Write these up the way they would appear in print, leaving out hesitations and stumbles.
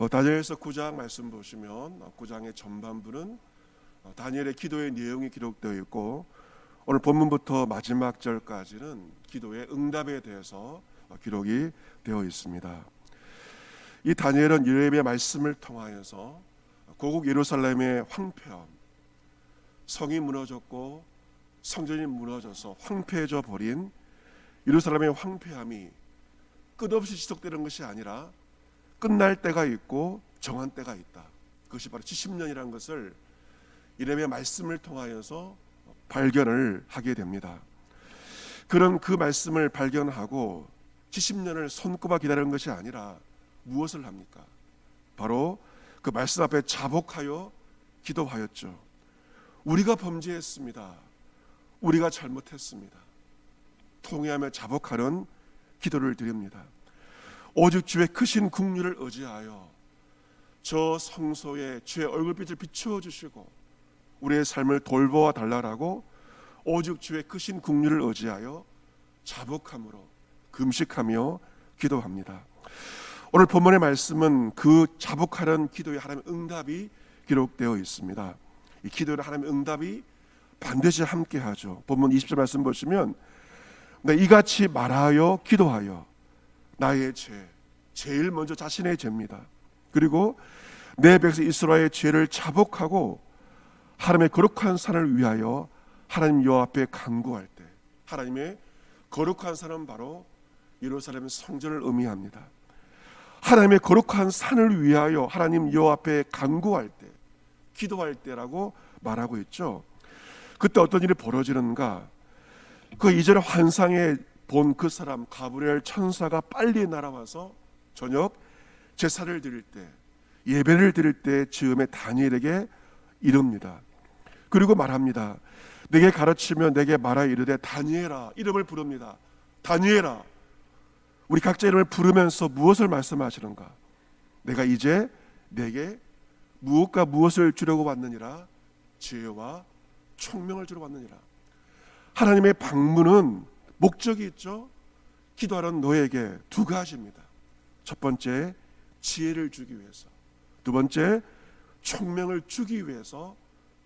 다니엘서 9장 말씀 보시면 9장의 전반부는 다니엘의 기도의 내용이 기록되어 있고, 오늘 본문부터 마지막 절까지는 기도의 응답에 대해서 기록이 되어 있습니다. 이 다니엘은 예레미야 말씀을 통하여서 고국 예루살렘의 황폐함, 성이 무너졌고 성전이 무너져서 황폐해져 버린 예루살렘의 황폐함이 끝없이 지속되는 것이 아니라 끝날 때가 있고 정한 때가 있다. 그것이 바로 70년이라는 것을 예레미야 말씀을 통하여서 발견을 하게 됩니다. 그런 그 말씀을 발견하고 70년을 손꼽아 기다리는 것이 아니라 무엇을 합니까? 바로 그 말씀 앞에 자복하여 기도하였죠. 우리가 범죄했습니다. 우리가 잘못했습니다. 통회하며 자복하는 기도를 드립니다. 오직 주의 크신 긍휼을 의지하여 저 성소에 주의 얼굴빛을 비추어 주시고 우리의 삶을 돌보아 달라라고 오직 주의 크신 긍휼을 의지하여 자복함으로 금식하며 기도합니다. 오늘 본문의 말씀은 그 자복하는 기도에 하나님의 응답이 기록되어 있습니다. 이 기도에 하나님의 응답이 반드시 함께하죠. 본문 20절 말씀 보시면 이같이 말하여 기도하여 나의 죄, 제일 먼저 자신의 죄입니다. 그리고 내 백성 이스라엘의 죄를 자복하고 하나님의 거룩한 산을 위하여 하나님 여호와 앞에 간구할 때, 하나님의 거룩한 산은 바로 예루살렘 성전을 의미합니다. 하나님의 거룩한 산을 위하여 하나님 여호와 앞에 간구할 때, 기도할 때라고 말하고 있죠. 그때 어떤 일이 벌어지는가? 그 이전에 환상에 본 그 사람 가브리엘 천사가 빨리 날아와서 저녁 제사를 드릴 때, 예배를 드릴 때 즈음에 다니엘에게 이릅니다. 그리고 말합니다. 내게 가르치며 내게 말하 이르되 다니엘아, 이름을 부릅니다. 다니엘아. 우리 각자 이름을 부르면서 무엇을 말씀하시는가? 내가 이제 내게 무엇과 무엇을 주려고 왔느니라? 지혜와 총명을 주러 왔느니라. 하나님의 방문은 목적이 있죠. 기도하는 너에게 두 가지입니다. 첫 번째, 지혜를 주기 위해서. 두 번째, 총명을 주기 위해서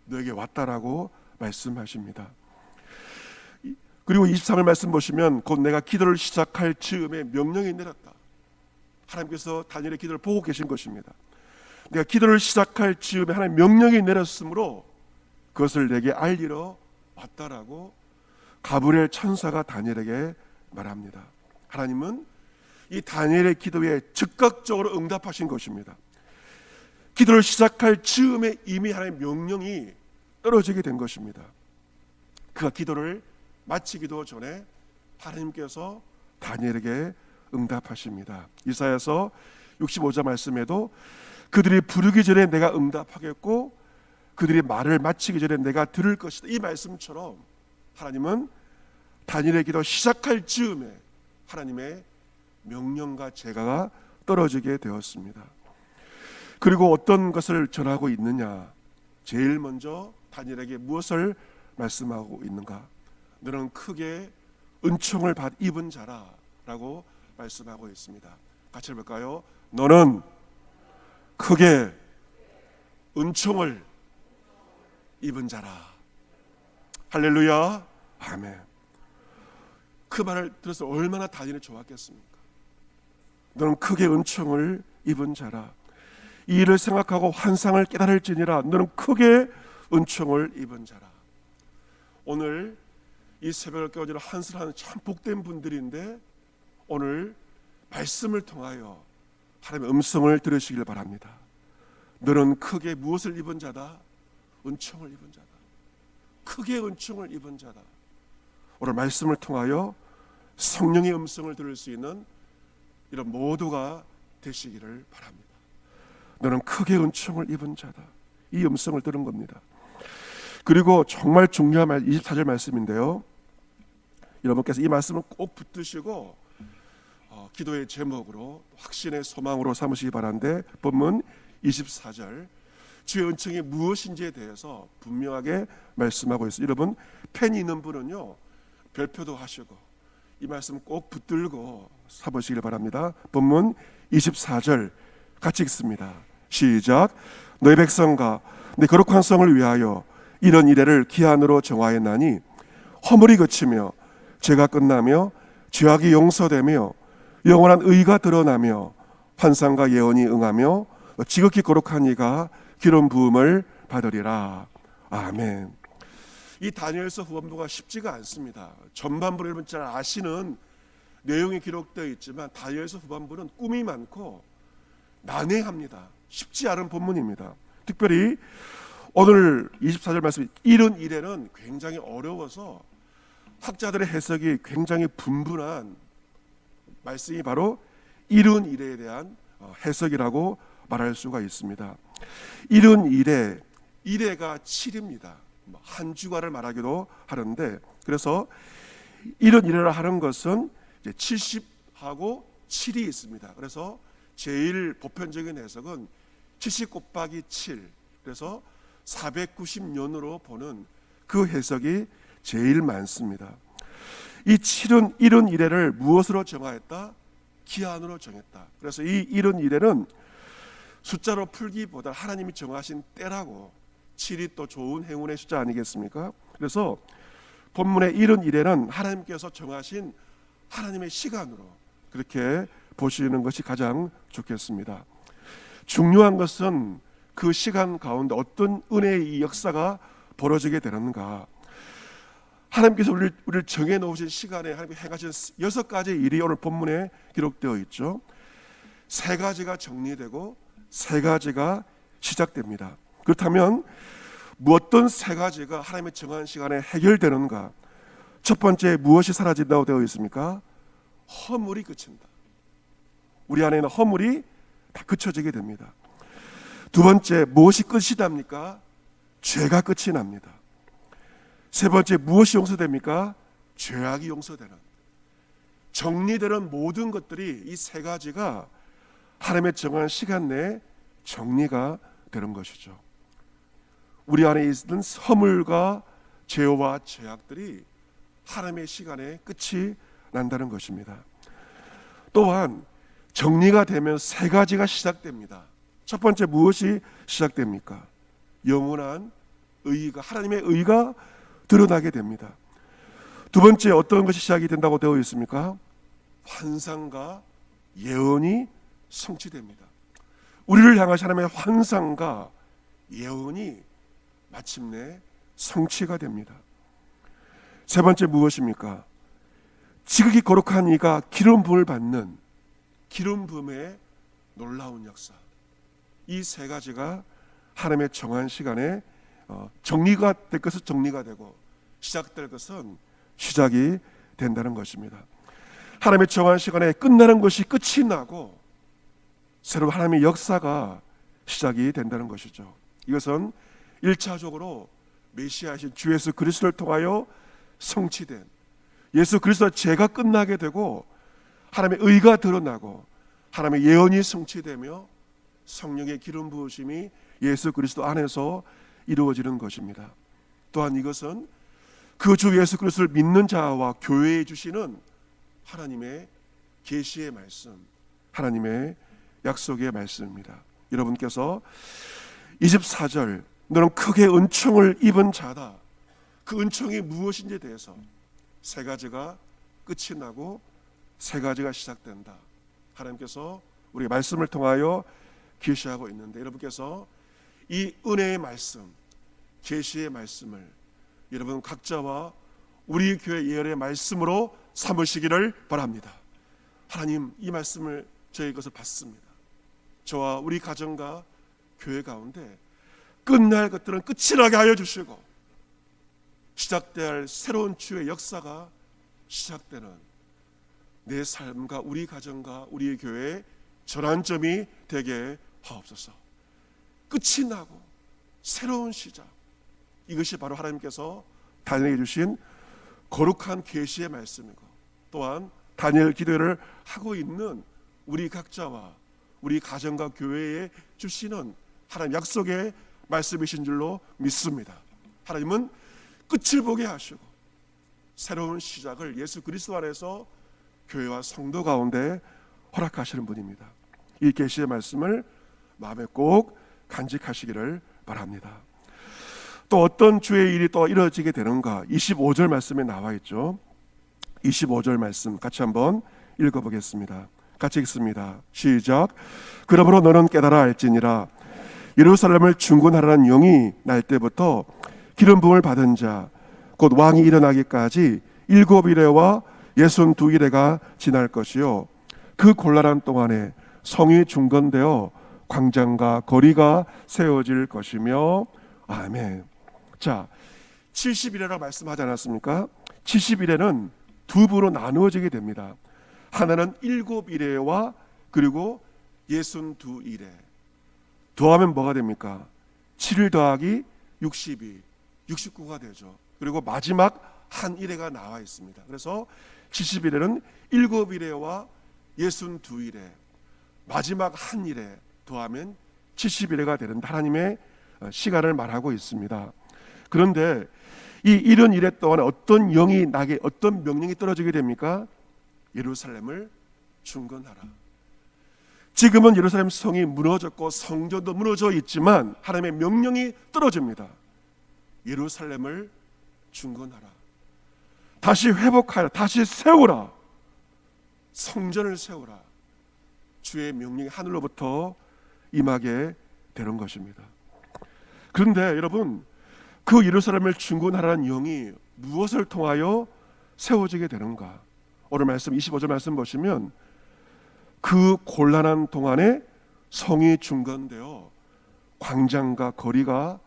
너에게 왔다라고 말씀하십니다. 그리고 23절 말씀 보시면 곧 내가 기도를 시작할 즈음에 명령이 내렸다. 하나님께서 다니엘의 기도를 보고 계신 것입니다. 내가 기도를 시작할 즈음에 하나님 명령이 내렸으므로 그것을 내게 알리러 왔다라고 가브리엘 천사가 다니엘에게 말합니다. 하나님은 이 다니엘의 기도에 즉각적으로 응답하신 것입니다. 기도를 시작할 즈음에 이미 하나님의 명령이 떨어지게 된 것입니다. 그가 기도를 마치기도 전에 하나님께서 다니엘에게 응답하십니다. 이사야서 65장 말씀에도 그들이 부르기 전에 내가 응답하겠고 그들이 말을 마치기 전에 내가 들을 것이다. 이 말씀처럼 하나님은 다니엘의 기도 시작할 즈음에 하나님의 명령과 제가가 떨어지게 되었습니다. 그리고 어떤 것을 전하고 있느냐? 제일 먼저 다니엘에게 무엇을 말씀하고 있는가? 너는 크게 은총을 입은 자라 라고 말씀하고 있습니다. 같이 해볼까요? 너는 크게 은총을 입은 자라. 할렐루야. 아멘. 그 말을 들어서 얼마나 다니엘이 좋았겠습니까? 너는 크게 은총을 입은 자라. 이 일을 생각하고 환상을 깨달을지니라. 너는 크게 은총을 입은 자라. 오늘 이 새벽을 깨워주는 한술하는 참 복된 분들인데 오늘 말씀을 통하여 하나님의 음성을 들으시길 바랍니다. 너는 크게 무엇을 입은 자다? 은총을 입은 자다. 크게 은총을 입은 자다. 오늘 말씀을 통하여 성령의 음성을 들을 수 있는 이런 모두가 되시기를 바랍니다. 너는 크게 은총을 입은 자다. 이 음성을 들은 겁니다. 그리고 정말 중요한 24절 말씀인데요. 여러분께서 이 말씀을 꼭 붙드시고 기도의 제목으로 확신의 소망으로 삼으시기 바라는데, 본문 24절 주의 은총이 무엇인지에 대해서 분명하게 말씀하고 있어요. 여러분 펜이 있는 분은요 별표도 하시고 이 말씀 꼭 붙들고 사보시길 바랍니다. 본문 24절 같이 읽습니다. 시작. 너희 백성과 내 거룩한 성을 위하여 이런 이래를 기한으로 정하였나니 허물이 그치며 죄가 끝나며 죄악이 용서되며 영원한 의가 드러나며 환상과 예언이 응하며 지극히 거룩한 이가 기름 부음을 받으리라. 아멘. 이 다니엘서 후반부가 쉽지가 않습니다. 전반부를 여러분 잘 아시는 내용이 기록되어 있지만 다니엘서 후반부는 꿈이 많고 난해합니다. 쉽지 않은 본문입니다. 특별히 오늘 24절 말씀 이런 이래는 굉장히 어려워서 학자들의 해석이 굉장히 분분한 말씀이 바로 이런 이래에 대한 해석이라고 말할 수가 있습니다. 이런 이래가 7입니다. 한 주간을 말하기도 하는데, 그래서 이런 이래를 하는 것은 이제 70하고 7이 있습니다. 그래서 제일 보편적인 해석은 70 곱하기 7, 그래서 490년으로 보는 그 해석이 제일 많습니다. 이 7은 이런 이래를 무엇으로 정하였다? 기한으로 정했다. 그래서 이 이런 이래는 숫자로 풀기보다 하나님이 정하신 때라고, 7이 또 좋은 행운의 숫자 아니겠습니까? 그래서 본문의 이런 이래는 하나님께서 정하신 하나님의 시간으로 그렇게 보시는 것이 가장 좋겠습니다. 중요한 것은 그 시간 가운데 어떤 은혜의 역사가 벌어지게 되는가. 하나님께서 우리를 정해놓으신 시간에 하나님이 행하신 6가지 일이 오늘 본문에 기록되어 있죠. 3가지가 정리되고 3가지가 시작됩니다. 그렇다면 어떤 3가지가 하나님의 정한 시간에 해결되는가? 첫 번째, 무엇이 사라진다고 되어 있습니까? 허물이 그친다. 우리 안에 있는 허물이 다 그쳐지게 됩니다. 두 번째, 무엇이 끝이 납니까? 죄가 끝이 납니다. 세 번째, 무엇이 용서됩니까? 죄악이 용서되는, 정리되는 모든 것들이 이 3가지가 하나님의 정한 시간 내에 정리가 되는 것이죠. 우리 안에 있는 허물과 죄와 죄악들이 하나님의 시간에 끝이 난다는 것입니다. 또한 정리가 되면 3가지가 시작됩니다. 첫 번째, 무엇이 시작됩니까? 영원한 의가, 하나님의 의가 드러나게 됩니다. 두 번째, 어떤 것이 시작이 된다고 되어 있습니까? 환상과 예언이 성취됩니다. 우리를 향하신 하나님의 환상과 예언이 마침내 성취가 됩니다. 세 번째, 무엇입니까? 지극히 거룩한 이가 기름 부음을 받는 기름 부음의 놀라운 역사. 이 3가지가 하나님의 정한 시간에 정리가 될 것은 정리가 되고 시작될 것은 시작이 된다는 것입니다. 하나님의 정한 시간에 끝나는 것이 끝이 나고 새로운 하나님의 역사가 시작이 된다는 것이죠. 이것은 1차적으로 메시아이신 주 예수 그리스도를 통하여 성취된, 예수 그리스도의 죄가 끝나게 되고 하나님의 의가 드러나고 하나님의 예언이 성취되며 성령의 기름 부으심이 예수 그리스도 안에서 이루어지는 것입니다. 또한 이것은 그 주 예수 그리스도를 믿는 자와 교회에 주시는 하나님의 계시의 말씀, 하나님의 약속의 말씀입니다. 여러분께서 24절 너는 크게 은총을 입은 자다. 그 은총이 무엇인지에 대해서 3가지가 끝이 나고 3가지가 시작된다. 하나님께서 우리 말씀을 통하여 계시하고 있는데, 여러분께서 이 은혜의 말씀, 계시의 말씀을 여러분 각자와 우리 교회 예언의 말씀으로 삼으시기를 바랍니다. 하나님, 이 말씀을 저희 것을 받습니다. 저와 우리 가정과 교회 가운데 끝날 것들은 끝이 나게 하여 주시고 시작돼야 할 새로운 주의 역사가 시작되는 내 삶과 우리 가정과 우리 교회의 전환점이 되게 하옵소서. 끝이 나고 새로운 시작, 이것이 바로 하나님께서 다니엘에게 주신 거룩한 계시의 말씀이고, 또한 다니엘 기도를 하고 있는 우리 각자와 우리 가정과 교회에 주시는 하나님 약속의 말씀이신 줄로 믿습니다. 하나님은 끝을 보게 하시고 새로운 시작을 예수 그리스도 안에서 교회와 성도 가운데 허락하시는 분입니다. 이 계시의 말씀을 마음에 꼭 간직하시기를 바랍니다. 또 어떤 주의 일이 또 이루어지게 되는가? 25절 말씀에 나와 있죠. 25절 말씀 같이 한번 읽어보겠습니다. 같이 읽습니다. 시작. 그러므로 너는 깨달아 알지니라. 예루살렘을 중건하라는 영이 날 때부터 기름 부음을 받은 자 곧 왕이 일어나기까지 7이레와 62이레가 지날 것이요 그 곤란한 동안에 성이 중건되어 광장과 거리가 세워질 것이며 아멘. 자, 70이레라고 말씀하지 않았습니까? 70이레는 두 부로 나누어지게 됩니다. 하나는 7이레와 그리고 62이레 더하면 뭐가 됩니까? 7 더하기 62, 69가 되죠. 그리고 마지막 한 이레가 나와 있습니다. 그래서 70이레는 7이레와 62이레 마지막 한 이레 더하면 71회가 되는 하나님의 시간을 말하고 있습니다. 그런데 이 71회 동안 어떤 영이 나게 어떤 명령이 떨어지게 됩니까? 예루살렘을 중건하라. 지금은 예루살렘 성이 무너졌고 성전도 무너져 있지만 하나님의 명령이 떨어집니다. 예루살렘을 중건하라. 다시 회복하라. 다시 세우라. 성전을 세우라. 주의 명령이 하늘로부터 임하게 되는 것입니다. 그런데 여러분, 그 예루살렘을 중건하라는 영이 무엇을 통하여 세워지게 되는가? 오늘 말씀 25절 말씀 보시면 그 곤란한 동안에 성이 중건되어 광장과 거리가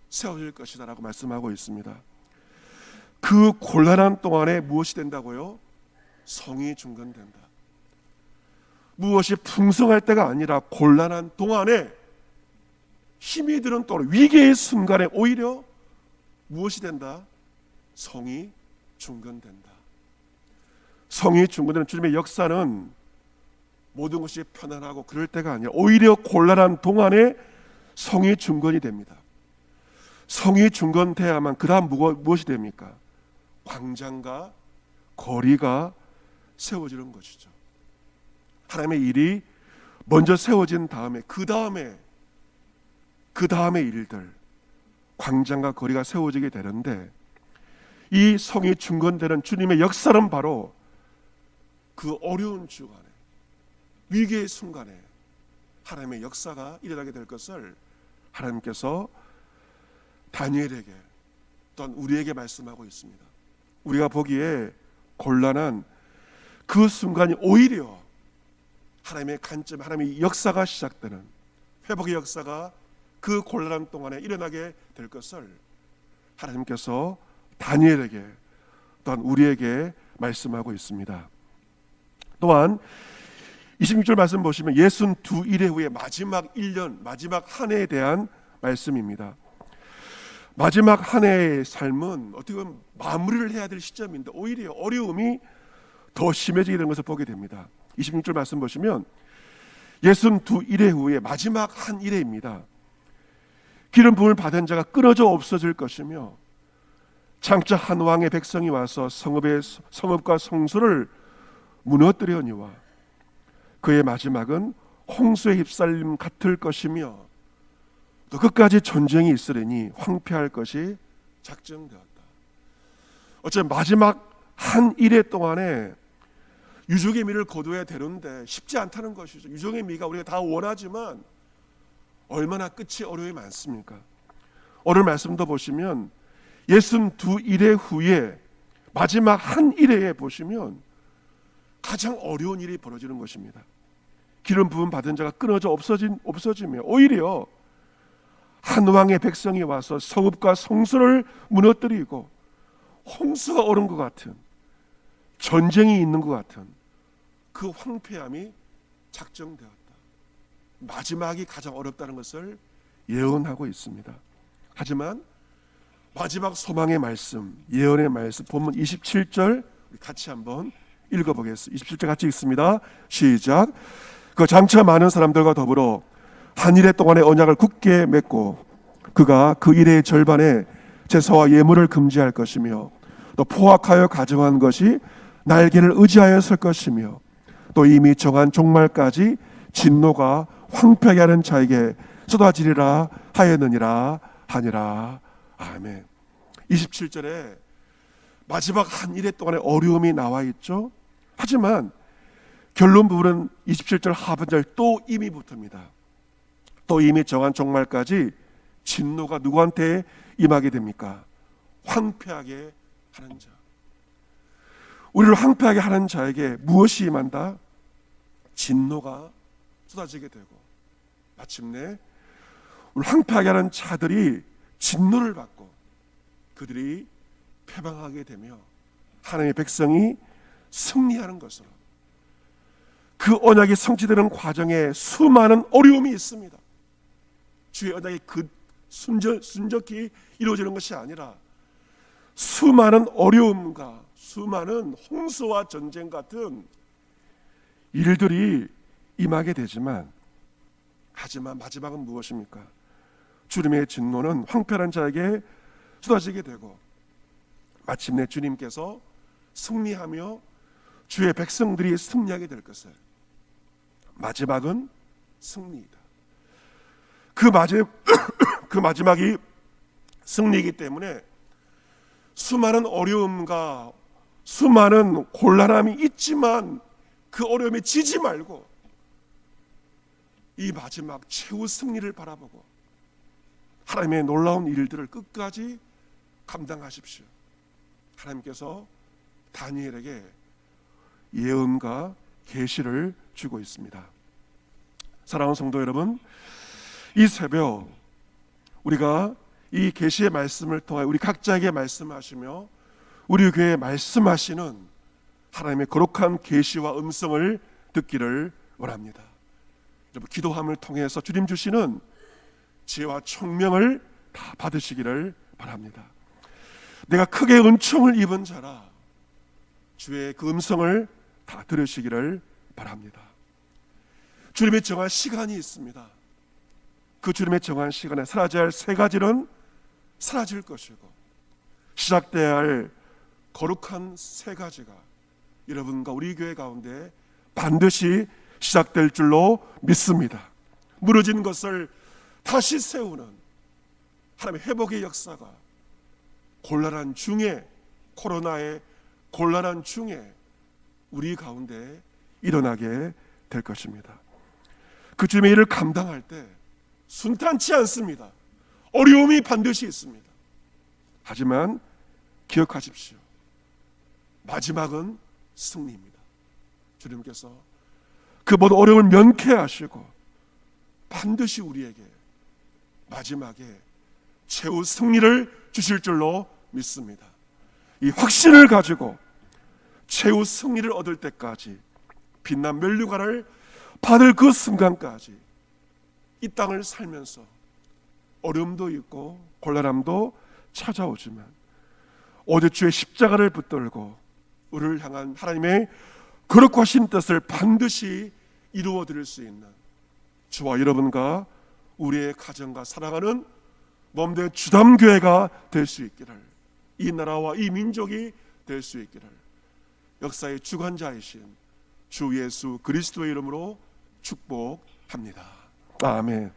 세워질 것이다 라고 말씀하고 있습니다. 그 곤란한 동안에 무엇이 된다고요? 성이 중건된다. 무엇이 풍성할 때가 아니라 곤란한 동안에 힘이 드는 또 위기의 순간에 오히려 무엇이 된다? 성이 중건된다. 성이 중건되는 주님의 역사는 모든 것이 편안하고 그럴 때가 아니라 오히려 곤란한 동안에 성이 중건이 됩니다. 성이 중건돼야만 그 다음 무엇이 됩니까? 광장과 거리가 세워지는 것이죠. 하나님의 일이 먼저 세워진 다음에 그 다음에 일들 광장과 거리가 세워지게 되는데 이 성이 중건되는 주님의 역사는 바로 그 어려운 주간에 위기의 순간에 하나님의 역사가 일어나게 될 것을 하나님께서 다니엘에게 또한 우리에게 말씀하고 있습니다. 우리가 보기에 곤란한 그 순간이 오히려 하나님의 관점, 하나님의 역사가 시작되는 회복의 역사가 그 곤란한 동안에 일어나게 될 것을 하나님께서 다니엘에게 또한 우리에게 말씀하고 있습니다. 또한 26절 말씀 보시면 62일의 후에 마지막 1년, 마지막 한 해에 대한 말씀입니다. 마지막 한 해의 삶은 어떻게 보면 마무리를 해야 될 시점인데 오히려 어려움이 더 심해지게 되는 것을 보게 됩니다. 26절 말씀 보시면 62일의 후에 마지막 한 일회입니다. 기름 부음을 받은 자가 끊어져 없어질 것이며 장차 한 왕의 백성이 와서 성읍과 성소를 무너뜨려니와 그의 마지막은 홍수에 휩쓸림 같을 것이며 또 끝까지 전쟁이 있으리니 황폐할 것이 작정되었다. 어쩌면 마지막 한 일회 동안에 유족의 미를 거둬야 되는데 쉽지 않다는 것이죠. 유족의 미가 우리가 다 원하지만 얼마나 끝이 어려움이 많습니까? 오늘 말씀도 보시면 62일의 후에 마지막 한 일회에 보시면 가장 어려운 일이 벌어지는 것입니다. 기름 부음 받은 자가 끊어져 없어지며 오히려 한 왕의 백성이 와서 성읍과 성소를 무너뜨리고 홍수가 오른 것 같은 전쟁이 있는 것 같은 그 황폐함이 작정되었다. 마지막이 가장 어렵다는 것을 예언하고 있습니다. 하지만 마지막 소망의 말씀, 예언의 말씀 본문 27절 같이 한번 읽어보겠습니다. 27절 같이 읽습니다. 시작. 그 장차 많은 사람들과 더불어 한 일해 동안의 언약을 굳게 맺고 그가 그 일의 절반에 제사와 예물을 금지할 것이며 또 포악하여 가정한 것이 날개를 의지하여 설 것이며 또 이미 정한 종말까지 진노가 황폐하게 하는 자에게 쏟아지리라 하였느니라 하니라. 아멘. 27절에 마지막 한 일해 동안의 어려움이 나와 있죠. 하지만 결론 부분은 27절 하반절 또 임이 붙습니다. 또 임이 정한 종말까지 진노가 누구한테 임하게 됩니까? 황폐하게 하는 자. 우리를 황폐하게 하는 자에게 무엇이 임한다? 진노가 쏟아지게 되고 마침내 우리를 황폐하게 하는 자들이 진노를 받고 그들이 패망하게 되며 하나님의 백성이 승리하는 것으로, 그 언약이 성취되는 과정에 수많은 어려움이 있습니다. 주의 언약이 순적히 이루어지는 것이 아니라 수많은 어려움과 수많은 홍수와 전쟁 같은 일들이 임하게 되지만, 하지만 마지막은 무엇입니까? 주님의 진노는 황폐한 자에게 쏟아지게 되고 마침내 주님께서 승리하며 주의 백성들이 승리하게 될 것을. 마지막은 승리이다. 그 마지막이 승리이기 때문에 수많은 어려움과 수많은 곤란함이 있지만 그 어려움에 지지 말고 이 마지막 최후 승리를 바라보고 하나님의 놀라운 일들을 끝까지 감당하십시오. 하나님께서 다니엘에게 예언과 계시를 주고 있습니다. 사랑하는 성도 여러분, 이 새벽 우리가 이 계시의 말씀을 통해 우리 각자에게 말씀하시며 우리 교회에 말씀하시는 하나님의 거룩한 계시와 음성을 듣기를 원합니다. 여러분, 기도함을 통해서 주님 주시는 지혜와 총명을 다 받으시기를 바랍니다. 내가 크게 은총을 입은 자라 주의 그 음성을 다 들으시기를 바랍니다. 주님의 정한 시간이 있습니다. 그 주님의 정한 시간에 사라져야 할 세 가지는 사라질 것이고, 시작되어야 할 거룩한 세 가지가 여러분과 우리 교회 가운데 반드시 시작될 줄로 믿습니다. 무너진 것을 다시 세우는 하나님의 회복의 역사가 곤란한 중에, 코로나의 곤란한 중에 우리 가운데 일어나게 될 것입니다. 그 주님의 일을 감당할 때 순탄치 않습니다. 어려움이 반드시 있습니다. 하지만 기억하십시오. 마지막은 승리입니다. 주님께서 그 모든 어려움을 면케하시고 반드시 우리에게 마지막에 최후 승리를 주실 줄로 믿습니다. 이 확신을 가지고 최후 승리를 얻을 때까지, 빛난 면류관을 받을 그 순간까지 이 땅을 살면서 어려움도 있고 곤란함도 찾아오지만 오직 주의 십자가를 붙들고 우리를 향한 하나님의 거룩하신 뜻을 반드시 이루어 드릴 수 있는 저와 여러분과 우리의 가정과 사랑하는 몸된 주담교회가 될 수 있기를, 이 나라와 이 민족이 될 수 있기를 역사의 주관자이신 주 예수 그리스도의 이름으로 축복합니다. 아멘.